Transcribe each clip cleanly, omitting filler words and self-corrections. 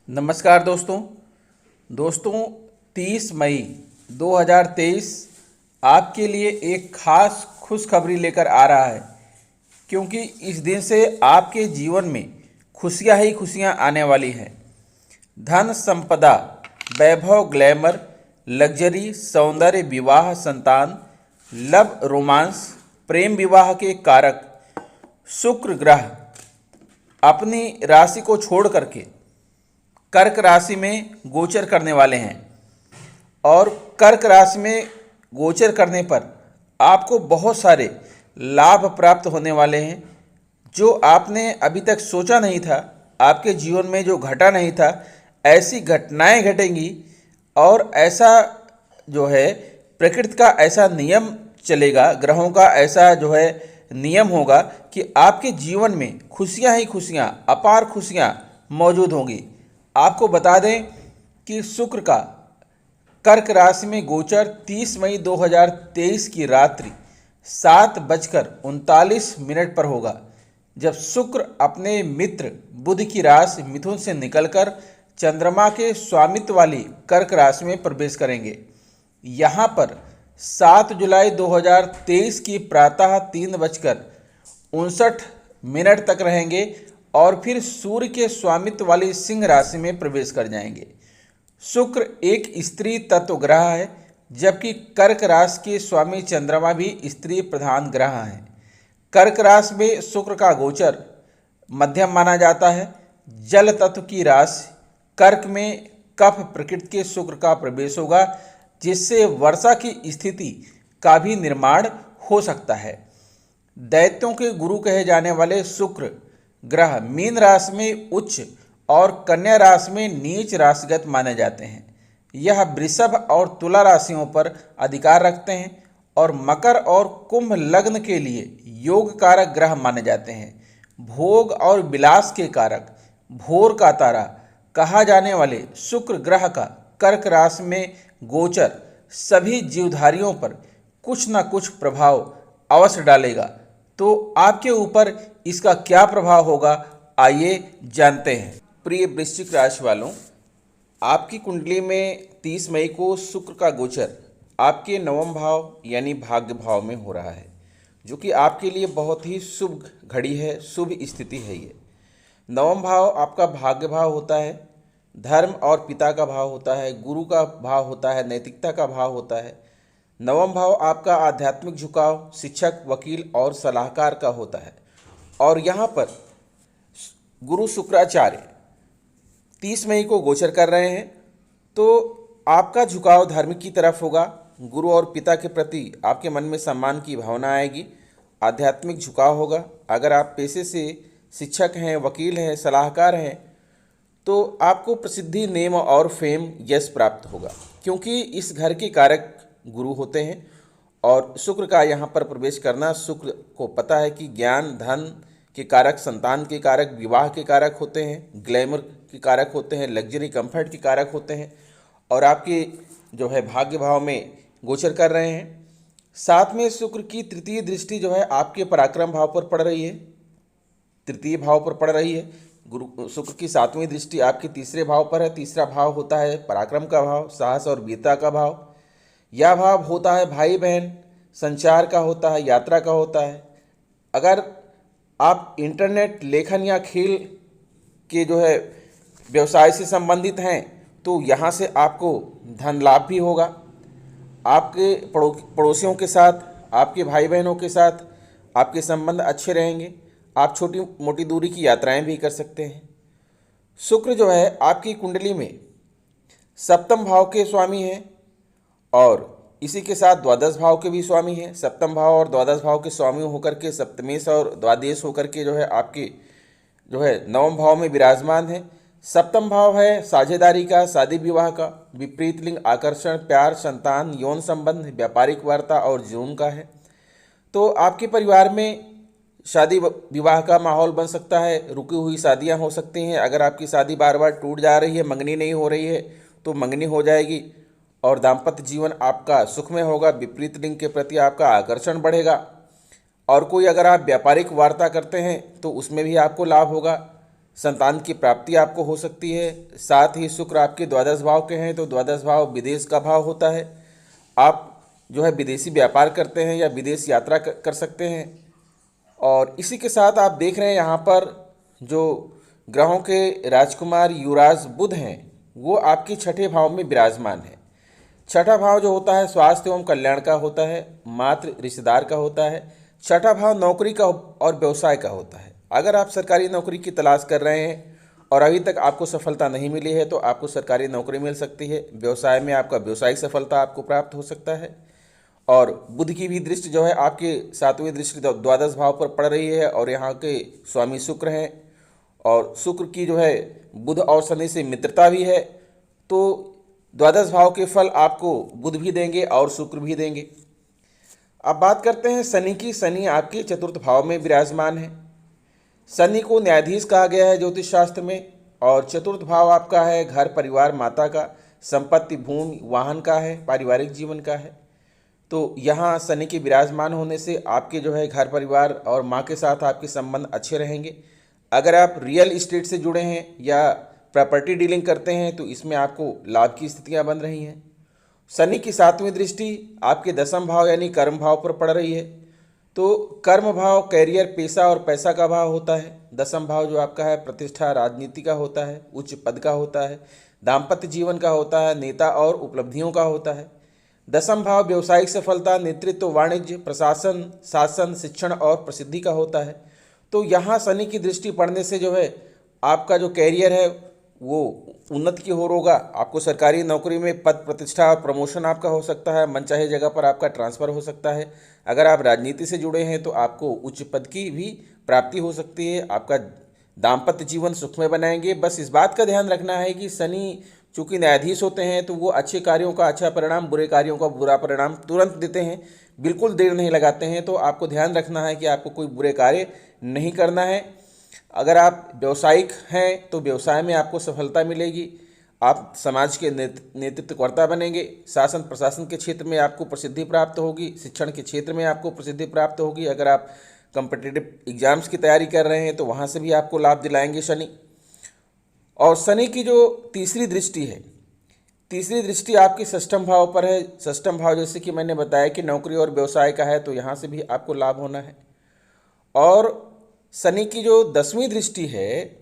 नमस्कार दोस्तों 30 मई 2023 आपके लिए एक खास खुशखबरी लेकर आ रहा है, क्योंकि इस दिन से आपके जीवन में खुशियां ही खुशियां आने वाली हैं। धन संपदा, वैभव, ग्लैमर, लग्जरी, सौंदर्य, विवाह, संतान, लव, रोमांस, प्रेम विवाह के कारक शुक्र ग्रह अपनी राशि को छोड़ करके कर्क राशि में गोचर करने वाले हैं। और कर्क राशि में गोचर करने पर आपको बहुत सारे लाभ प्राप्त होने वाले हैं। जो आपने अभी तक सोचा नहीं था, आपके जीवन में जो घटा नहीं था, ऐसी घटनाएं घटेंगी। और ऐसा जो है प्रकृति का ऐसा नियम चलेगा, ग्रहों का ऐसा जो है नियम होगा कि आपके जीवन में खुशियां ही खुशियां, अपार खुशियां मौजूद होंगी। आपको बता दें कि शुक्र का कर्क राशि में गोचर 30 मई 2023 की रात्रि 7:39 पर होगा, जब शुक्र अपने मित्र बुध की राशि मिथुन से निकलकर चंद्रमा के स्वामित्व वाली कर्क राशि में प्रवेश करेंगे। यहाँ पर 7 जुलाई 2023 की प्रातः 3:59 तक रहेंगे और फिर सूर्य के स्वामित्व वाली सिंह राशि में प्रवेश कर जाएंगे। शुक्र एक स्त्री तत्व ग्रह है, जबकि कर्क राशि के स्वामी चंद्रमा भी स्त्री प्रधान ग्रह हैं। कर्क राशि में शुक्र का गोचर मध्यम माना जाता है। जल तत्व की राशि कर्क में कफ प्रकृति के शुक्र का प्रवेश होगा, जिससे वर्षा की स्थिति का भी निर्माण हो सकता है। दैत्यों के गुरु कहे जाने वाले शुक्र ग्रह मीन राशि में उच्च और कन्या राशि में नीच राशिगत माने जाते हैं। यह वृषभ और तुला राशियों पर अधिकार रखते हैं और मकर और कुंभ लग्न के लिए योग कारक ग्रह माने जाते हैं। भोग और विलास के कारक भोर का तारा कहा जाने वाले शुक्र ग्रह का कर्क राशि में गोचर सभी जीवधारियों पर कुछ न कुछ प्रभाव अवश्य डालेगा। तो आपके ऊपर इसका क्या प्रभाव होगा, आइए जानते हैं। प्रिय वृश्चिक राशि वालों, आपकी कुंडली में 30 मई को शुक्र का गोचर आपके नवम भाव यानी भाग्य भाव में हो रहा है, जो कि आपके लिए बहुत ही शुभ घड़ी है, शुभ स्थिति है। ये नवम भाव आपका भाग्य भाव होता है, धर्म और पिता का भाव होता है, गुरु का भाव होता है, नैतिकता का भाव होता है। नवम भाव आपका आध्यात्मिक झुकाव, शिक्षक, वकील और सलाहकार का होता है। और यहाँ पर गुरु शुक्राचार्य 30 मई को गोचर कर रहे हैं, तो आपका झुकाव धार्मिक की तरफ होगा। गुरु और पिता के प्रति आपके मन में सम्मान की भावना आएगी, आध्यात्मिक झुकाव होगा। अगर आप पेशे से शिक्षक हैं, वकील हैं, सलाहकार हैं, तो आपको प्रसिद्धि, नेम और फेम, यश प्राप्त होगा, क्योंकि इस घर के कारक गुरु होते हैं। और शुक्र का यहाँ पर प्रवेश करना, शुक्र को पता है कि ज्ञान, धन के कारक, संतान के कारक, विवाह के कारक होते हैं, ग्लैमर के कारक होते हैं, लग्जरी कंफर्ट के कारक होते हैं। और आपके जो है भाग्य भाव में गोचर कर रहे हैं। साथ में शुक्र की तृतीय दृष्टि जो है आपके पराक्रम भाव पर पड़ रही है, तृतीय भाव पर पड़ रही है। गुरु शुक्र की 7वीं दृष्टि आपके तीसरे भाव पर है। तीसरा भाव होता है पराक्रम का भाव, साहस और वीरता का भाव। यह भाव होता है भाई बहन, संचार का होता है, यात्रा का होता है। अगर आप इंटरनेट, लेखन या खेल के जो है व्यवसाय से संबंधित हैं, तो यहाँ से आपको धन लाभ भी होगा। आपके पड़ोसियों के साथ, आपके भाई बहनों के साथ आपके संबंध अच्छे रहेंगे। आप छोटी मोटी दूरी की यात्राएं भी कर सकते हैं। शुक्र जो है आपकी कुंडली में सप्तम भाव के स्वामी हैं और इसी के साथ द्वादश भाव के भी स्वामी हैं। सप्तम भाव और द्वादश भाव के स्वामी होकर के सप्तमेश और द्वादश होकर के जो है आपके जो है नवम भाव में विराजमान है। सप्तम भाव है साझेदारी का, शादी विवाह का, विपरीत लिंग आकर्षण, प्यार, संतान, यौन संबंध, व्यापारिक वार्ता और जुनून का है। तो आपके परिवार में शादी विवाह का माहौल बन सकता है, रुकी हुई शादियां हो सकती हैं। अगर आपकी शादी बार बार टूट जा रही है, मंगनी नहीं हो रही है, तो मंगनी हो जाएगी और दाम्पत्य जीवन आपका सुखमय होगा। विपरीत लिंग के प्रति आपका आकर्षण बढ़ेगा। और कोई अगर आप व्यापारिक वार्ता करते हैं तो उसमें भी आपको लाभ होगा। संतान की प्राप्ति आपको हो सकती है। साथ ही शुक्र आपके द्वादश भाव के हैं, तो द्वादश भाव विदेश का भाव होता है। आप जो है विदेशी व्यापार करते हैं या विदेश यात्रा कर सकते हैं। और इसी के साथ आप देख रहे हैं यहाँ पर जो ग्रहों के राजकुमार युवराज बुध हैं वो आपके छठे भाव में विराजमान है। छठा भाव जो होता है स्वास्थ्य एवं कल्याण का होता है, मातृ रिश्तेदार का होता है। छठा भाव नौकरी का और व्यवसाय का होता है। अगर आप सरकारी नौकरी की तलाश कर रहे हैं और अभी तक आपको सफलता नहीं मिली है तो आपको सरकारी नौकरी मिल सकती है। व्यवसाय में आपका व्यवसायिक सफलता आपको प्राप्त हो सकता है। और बुध की भी दृष्टि जो है आपके सातवीं दृष्टि द्वादश भाव पर पड़ रही है और यहाँ के स्वामी शुक्र हैं। और शुक्र की जो है बुध और शनि से मित्रता भी है, तो द्वादश भाव के फल आपको बुध भी देंगे और शुक्र भी देंगे। अब बात करते हैं शनि की। शनि आपके चतुर्थ भाव में विराजमान है। शनि को न्यायाधीश कहा गया है ज्योतिष शास्त्र में। और चतुर्थ भाव आपका है घर परिवार माता का, संपत्ति भूमि वाहन का है, पारिवारिक जीवन का है। तो यहाँ शनि के विराजमान होने से आपके जो है घर परिवार और माँ के साथ आपके संबंध अच्छे रहेंगे। अगर आप रियल इस्टेट से जुड़े हैं या प्रॉपर्टी डीलिंग करते हैं तो इसमें आपको लाभ की स्थितियां बन रही हैं। शनि की सातवीं दृष्टि आपके दसम भाव यानी कर्म भाव पर पड़ रही है। तो कर्म भाव कैरियर, पेशा और पैसा का भाव होता है। दसम भाव जो आपका है प्रतिष्ठा, राजनीति का होता है, उच्च पद का होता है, दाम्पत्य जीवन का होता है, नेता और उपलब्धियों का होता है। दसम भाव व्यवसायिक सफलता, नेतृत्व, वाणिज्य, प्रशासन, शासन, शिक्षण और प्रसिद्धि का होता है। तो यहाँ शनि की दृष्टि पड़ने से जो है आपका जो कैरियर है वो उन्नति की ओर होगा। आपको सरकारी नौकरी में पद प्रतिष्ठा और प्रमोशन आपका हो सकता है। मनचाहे जगह पर आपका ट्रांसफ़र हो सकता है। अगर आप राजनीति से जुड़े हैं तो आपको उच्च पद की भी प्राप्ति हो सकती है। आपका दाम्पत्य जीवन सुखमय बनाएंगे। बस इस बात का ध्यान रखना है कि शनि चूँकि न्यायाधीश होते हैं तो वो अच्छे कार्यों का अच्छा परिणाम, बुरे कार्यों का बुरा परिणाम तुरंत देते हैं, बिल्कुल देर नहीं लगाते हैं। तो आपको ध्यान रखना है कि आपको कोई बुरे कार्य नहीं करना है। अगर आप व्यवसायिक हैं तो व्यवसाय में आपको सफलता मिलेगी। आप समाज के नेतृत्वकर्ता बनेंगे। शासन प्रशासन के क्षेत्र में आपको प्रसिद्धि प्राप्त होगी। शिक्षण के क्षेत्र में आपको प्रसिद्धि प्राप्त होगी। अगर आप कॉम्पिटिटिव एग्जाम्स की तैयारी कर रहे हैं तो वहाँ से भी आपको लाभ दिलाएंगे शनि। और शनि की जो तीसरी दृष्टि है, तीसरी दृष्टि आपकी षष्ठम भाव पर है। षष्ठम भाव जैसे कि मैंने बताया कि नौकरी और व्यवसाय का है, तो यहाँ से भी आपको लाभ होना है। और शनि की जो दसवीं दृष्टि है,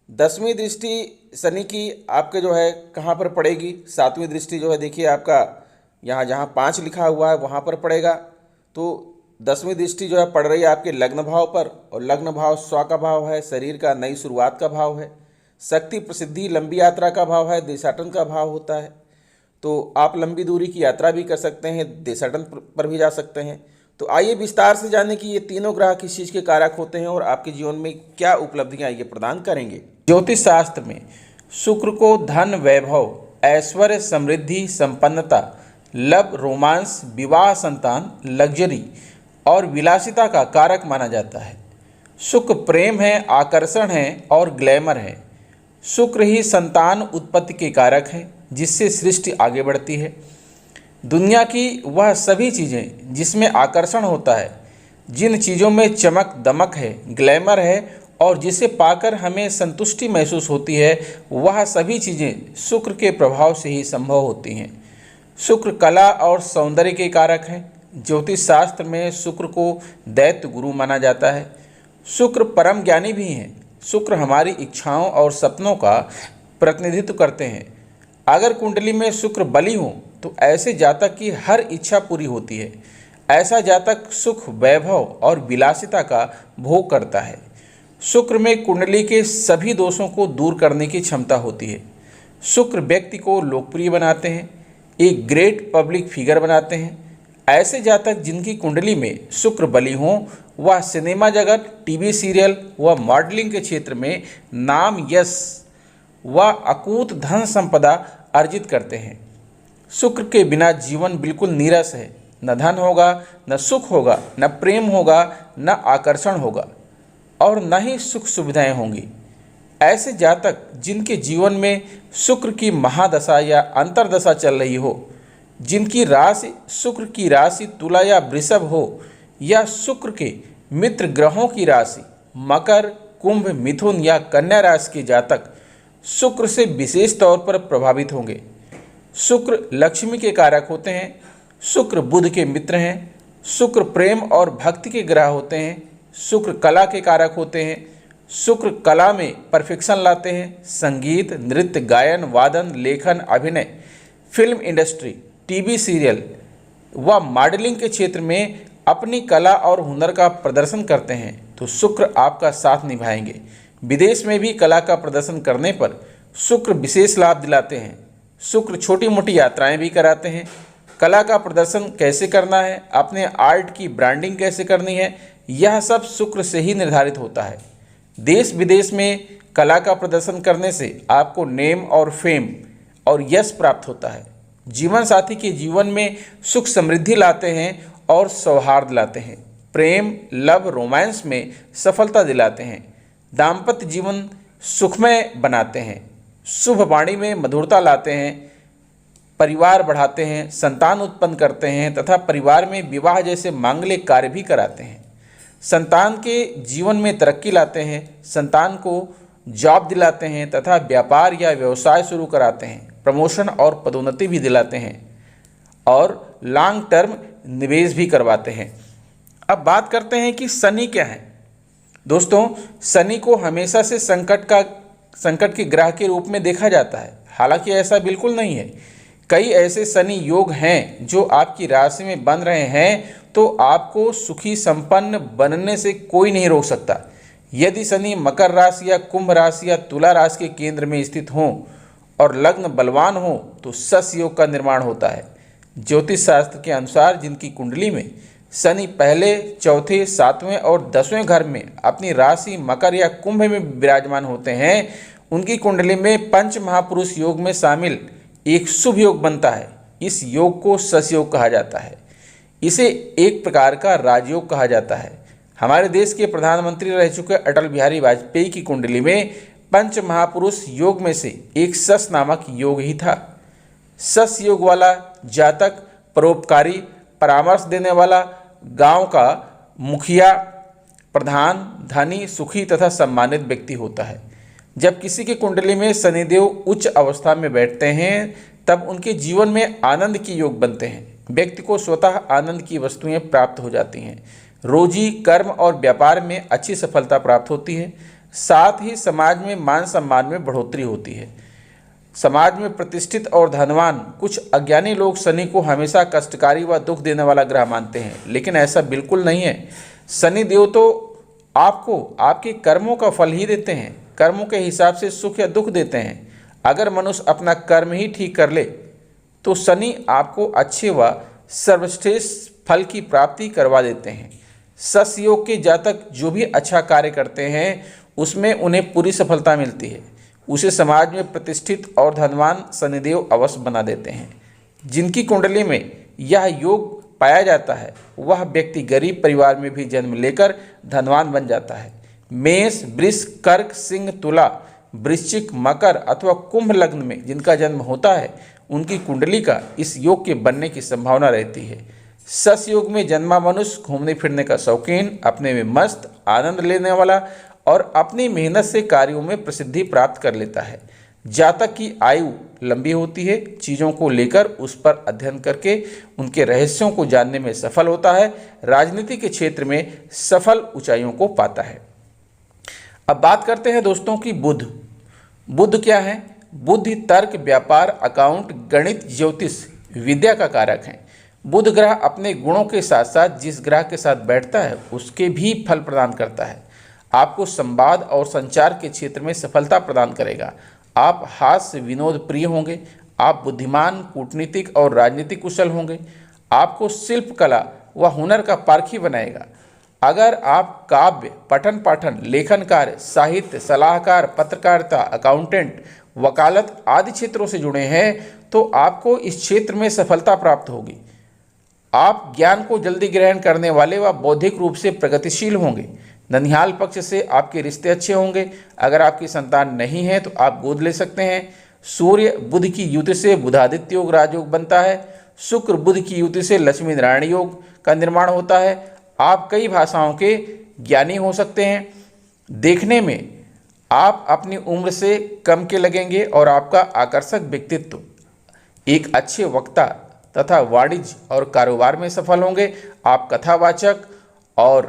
दसवीं दृष्टि शनि की आपके जो है कहाँ पर पड़ेगी? सातवीं दृष्टि जो है देखिए आपका यहाँ जहाँ 5 लिखा हुआ है वहाँ पर पड़ेगा। तो दसवीं दृष्टि जो है पड़ रही है आपके लग्न भाव पर। और लग्न भाव स्व का भाव है, शरीर का, नई शुरुआत का भाव है, शक्ति, प्रसिद्धि, लंबी यात्रा का भाव है, देशाटन का भाव होता है। तो आप लंबी दूरी की यात्रा भी कर सकते हैं, देशाटन पर भी जा सकते हैं। तो आइए विस्तार से जाने कि ये तीनों ग्रह किस चीज़ के कारक होते हैं और आपके जीवन में क्या उपलब्धियां ये प्रदान करेंगे। ज्योतिष शास्त्र में शुक्र को धन, वैभव, ऐश्वर्य, समृद्धि, संपन्नता, लव, रोमांस, विवाह, संतान, लग्जरी और विलासिता का कारक माना जाता है। शुक्र प्रेम है, आकर्षण है और ग्लैमर है। शुक्र ही संतान उत्पत्ति के कारक है जिससे सृष्टि आगे बढ़ती है। दुनिया की वह सभी चीज़ें जिसमें आकर्षण होता है, जिन चीज़ों में चमक दमक है, ग्लैमर है और जिसे पाकर हमें संतुष्टि महसूस होती है, वह सभी चीज़ें शुक्र के प्रभाव से ही संभव होती हैं। शुक्र कला और सौंदर्य के कारक हैं। ज्योतिष शास्त्र में शुक्र को दैत्य गुरु माना जाता है। शुक्र परम ज्ञानी भी हैं। शुक्र हमारी इच्छाओं और सपनों का प्रतिनिधित्व करते हैं। अगर कुंडली में शुक्र बली हो तो ऐसे जातक की हर इच्छा पूरी होती है। ऐसा जातक सुख, वैभव और विलासिता का भोग करता है। शुक्र में कुंडली के सभी दोषों को दूर करने की क्षमता होती है। शुक्र व्यक्ति को लोकप्रिय बनाते हैं, एक ग्रेट पब्लिक फिगर बनाते हैं। ऐसे जातक जिनकी कुंडली में शुक्र बली हों वह सिनेमा जगत, टीवी सीरियल व मॉडलिंग के क्षेत्र में नाम, यश व अकूत धन संपदा अर्जित करते हैं। शुक्र के बिना जीवन बिल्कुल नीरस है। न धन होगा, न सुख होगा, न प्रेम होगा, न आकर्षण होगा और न ही सुख सुविधाएं होंगी। ऐसे जातक जिनके जीवन में शुक्र की महादशा या अंतर्दशा चल रही हो, जिनकी राशि शुक्र की राशि तुला या वृषभ हो या शुक्र के मित्र ग्रहों की राशि मकर, कुंभ, मिथुन या कन्या राशि के जातक शुक्र से विशेष तौर पर प्रभावित होंगे। शुक्र लक्ष्मी के कारक होते हैं। शुक्र बुध के मित्र हैं। शुक्र प्रेम और भक्ति के ग्रह होते हैं। शुक्र कला के कारक होते हैं। शुक्र कला में परफेक्शन लाते हैं। संगीत, नृत्य, गायन, वादन, लेखन, अभिनय, फिल्म इंडस्ट्री, टीवी सीरियल व मॉडलिंग के क्षेत्र में अपनी कला और हुनर का प्रदर्शन करते हैं तो शुक्र आपका साथ निभाएंगे। विदेश में भी कला का प्रदर्शन करने पर शुक्र विशेष लाभ दिलाते हैं। शुक्र छोटी मोटी यात्राएं भी कराते हैं। कला का प्रदर्शन कैसे करना है, अपने आर्ट की ब्रांडिंग कैसे करनी है, यह सब शुक्र से ही निर्धारित होता है। देश विदेश में कला का प्रदर्शन करने से आपको नेम और फेम और यश प्राप्त होता है। जीवन साथी के जीवन में सुख समृद्धि लाते हैं और सौहार्द लाते हैं। प्रेम, लव, रोमांस में सफलता दिलाते हैं। दाम्पत्य जीवन सुखमय बनाते हैं। शुभ वाणी में मधुरता लाते हैं। परिवार बढ़ाते हैं, संतान उत्पन्न करते हैं तथा परिवार में विवाह जैसे मांगलिक कार्य भी कराते हैं। संतान के जीवन में तरक्की लाते हैं। संतान को जॉब दिलाते हैं तथा व्यापार या व्यवसाय शुरू कराते हैं। प्रमोशन और पदोन्नति भी दिलाते हैं और लॉन्ग टर्म निवेश भी करवाते हैं। अब बात करते हैं कि शनि क्या है। दोस्तों, शनि को हमेशा से संकट के ग्रह के रूप में देखा जाता है। हालांकि ऐसा बिल्कुल नहीं है। कई ऐसे शनि योग हैं जो आपकी राशि में बन रहे हैं तो आपको सुखी संपन्न बनने से कोई नहीं रोक सकता। यदि शनि मकर राशि या कुंभ राशि या तुला राशि के केंद्र में स्थित हों और लग्न बलवान हो तो सस योग का निर्माण होता है। ज्योतिष शास्त्र के अनुसार जिनकी कुंडली में शनि पहले, चौथे, सातवें और 10वें घर में अपनी राशि मकर या कुंभ में विराजमान होते हैं, उनकी कुंडली में पंच महापुरुष योग में शामिल एक शुभ योग बनता है। इस योग को सस योग कहा जाता है। इसे एक प्रकार का राजयोग कहा जाता है। हमारे देश के प्रधानमंत्री रह चुके अटल बिहारी वाजपेयी की कुंडली में पंच महापुरुष योग में से एक सस नामक योग ही था। सस योग वाला जातक परोपकारी, परामर्श देने वाला, गांव का मुखिया, प्रधान, धनी, सुखी तथा सम्मानित व्यक्ति होता है। जब किसी की कुंडली में शनिदेव उच्च अवस्था में बैठते हैं तब उनके जीवन में आनंद की योग बनते हैं। व्यक्ति को स्वतः आनंद की वस्तुएं प्राप्त हो जाती हैं। रोजी, कर्म और व्यापार में अच्छी सफलता प्राप्त होती है। साथ ही समाज में मान सम्मान में बढ़ोतरी होती है। समाज में प्रतिष्ठित और धनवान कुछ अज्ञानी लोग शनि को हमेशा कष्टकारी व दुख देने वाला ग्रह मानते हैं, लेकिन ऐसा बिल्कुल नहीं है। शनि देव तो आपको आपके कर्मों का फल ही देते हैं। कर्मों के हिसाब से सुख या दुख देते हैं। अगर मनुष्य अपना कर्म ही ठीक कर ले तो शनि आपको अच्छे व सर्वश्रेष्ठ फल की प्राप्ति करवा देते हैं। सस योग के जातक जो भी अच्छा कार्य करते हैं उसमें उन्हें पूरी सफलता मिलती है। उसे समाज में प्रतिष्ठित और धनवान शनिदेव अवश्य बना देते हैं। जिनकी कुंडली में यह योग पाया जाता है वह व्यक्ति गरीब परिवार में भी जन्म लेकर धनवान बन जाता है। मेष, वृष, कर्क, सिंह, तुला, वृश्चिक, मकर अथवा कुंभ लग्न में जिनका जन्म होता है उनकी कुंडली का इस योग के बनने की संभावना रहती है। सस योग में जन्मा मनुष्य घूमने फिरने का शौकीन, अपने में मस्त, आनंद लेने वाला और अपनी मेहनत से कार्यों में प्रसिद्धि प्राप्त कर लेता है। जातक की आयु लंबी होती है। चीज़ों को लेकर उस पर अध्ययन करके उनके रहस्यों को जानने में सफल होता है। राजनीति के क्षेत्र में सफल ऊंचाइयों को पाता है। अब बात करते हैं दोस्तों की बुध। बुध क्या है? बुद्धि, तर्क, व्यापार, अकाउंट, गणित, ज्योतिष, विद्या का कारक है। बुध ग्रह अपने गुणों के साथ साथ जिस ग्रह के साथ बैठता है उसके भी फल प्रदान करता है। आपको संवाद और संचार के क्षेत्र में सफलता प्रदान करेगा। आप हास्य विनोद प्रिय होंगे। आप बुद्धिमान, कूटनीतिक और राजनीतिक कुशल होंगे। आपको शिल्प कला व हुनर का पारखी बनाएगा। अगर आप काव्य, पठन पाठन, लेखन कार्य, साहित्य, सलाहकार, पत्रकारिता, अकाउंटेंट, वकालत आदि क्षेत्रों से जुड़े हैं तो आपको इस क्षेत्र में सफलता प्राप्त होगी। आप ज्ञान को जल्दी ग्रहण करने वाले व बौद्धिक रूप से प्रगतिशील होंगे। ननिहाल पक्ष से आपके रिश्ते अच्छे होंगे। अगर आपकी संतान नहीं है तो आप गोद ले सकते हैं। सूर्य बुध की युति से बुधादित्य योग राजयोग बनता है। शुक्र बुध की युति से लक्ष्मी नारायण योग का निर्माण होता है। आप कई भाषाओं के ज्ञानी हो सकते हैं। देखने में आप अपनी उम्र से कम के लगेंगे और आपका आकर्षक व्यक्तित्व एक अच्छे वक्ता तथा वाणिज्य और कारोबार में सफल होंगे। आप कथावाचक और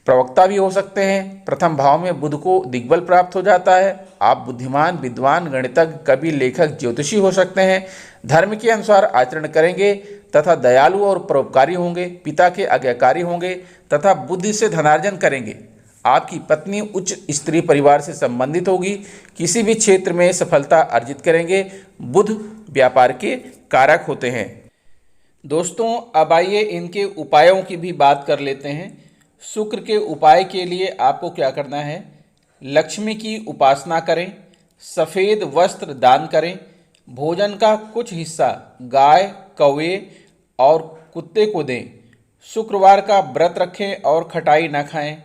प्रवक्ता भी हो सकते हैं। प्रथम भाव में बुध को दिग्बल प्राप्त हो जाता है। आप बुद्धिमान, विद्वान, गणितज्ञ, कवि, लेखक, ज्योतिषी हो सकते हैं। धर्म के अनुसार आचरण करेंगे तथा दयालु और परोपकारी होंगे। पिता के आज्ञाकारी होंगे तथा बुद्धि से धनार्जन करेंगे। आपकी पत्नी उच्च स्त्री परिवार से संबंधित होगी। किसी भी क्षेत्र में सफलता अर्जित करेंगे। बुध व्यापार के कारक होते हैं। दोस्तों, अब आइए इनके उपायों की भी बात कर लेते हैं। शुक्र के उपाय के लिए आपको क्या करना है? लक्ष्मी की उपासना करें, सफ़ेद वस्त्र दान करें, भोजन का कुछ हिस्सा गाय, कौवे और कुत्ते को दें। शुक्रवार का व्रत रखें और खटाई न खाएं।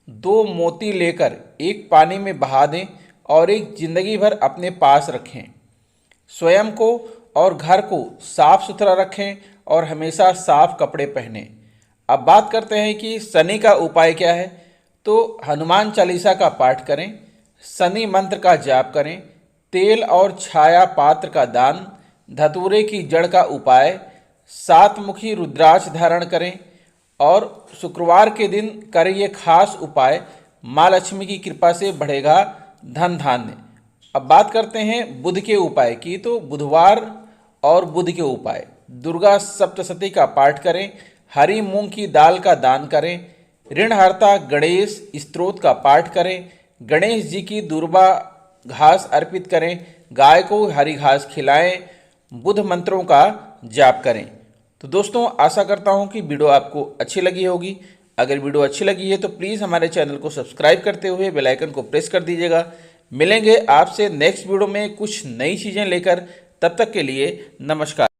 2 मोती लेकर एक पानी में बहा दें और एक जिंदगी भर अपने पास रखें। स्वयं को और घर को साफ सुथरा रखें और हमेशा साफ कपड़े पहनें। अब बात करते हैं कि शनि का उपाय क्या है। तो हनुमान चालीसा का पाठ करें, शनि मंत्र का जाप करें, तेल और छाया पात्र का दान, धतूरे की जड़ का उपाय, 7 मुखी रुद्राक्ष धारण करें और शुक्रवार के दिन करें ये खास उपाय। माँ लक्ष्मी की कृपा से बढ़ेगा धन धान्य। अब बात करते हैं बुध के उपाय की। तो बुधवार और बुध के उपाय, दुर्गा सप्तशती का पाठ करें, हरी मूंग की दाल का दान करें, ऋणहर्ता गणेश स्तोत्र का पाठ करें, गणेश जी की दुर्वा घास अर्पित करें, गाय को हरी घास खिलाएं, बुध मंत्रों का जाप करें। तो दोस्तों, आशा करता हूं कि वीडियो आपको अच्छी लगी होगी। अगर वीडियो अच्छी लगी है तो प्लीज़ हमारे चैनल को सब्सक्राइब करते हुए बेल आइकन को प्रेस कर दीजिएगा। मिलेंगे आपसे नेक्स्ट वीडियो में कुछ नई चीज़ें लेकर। तब तक के लिए नमस्कार।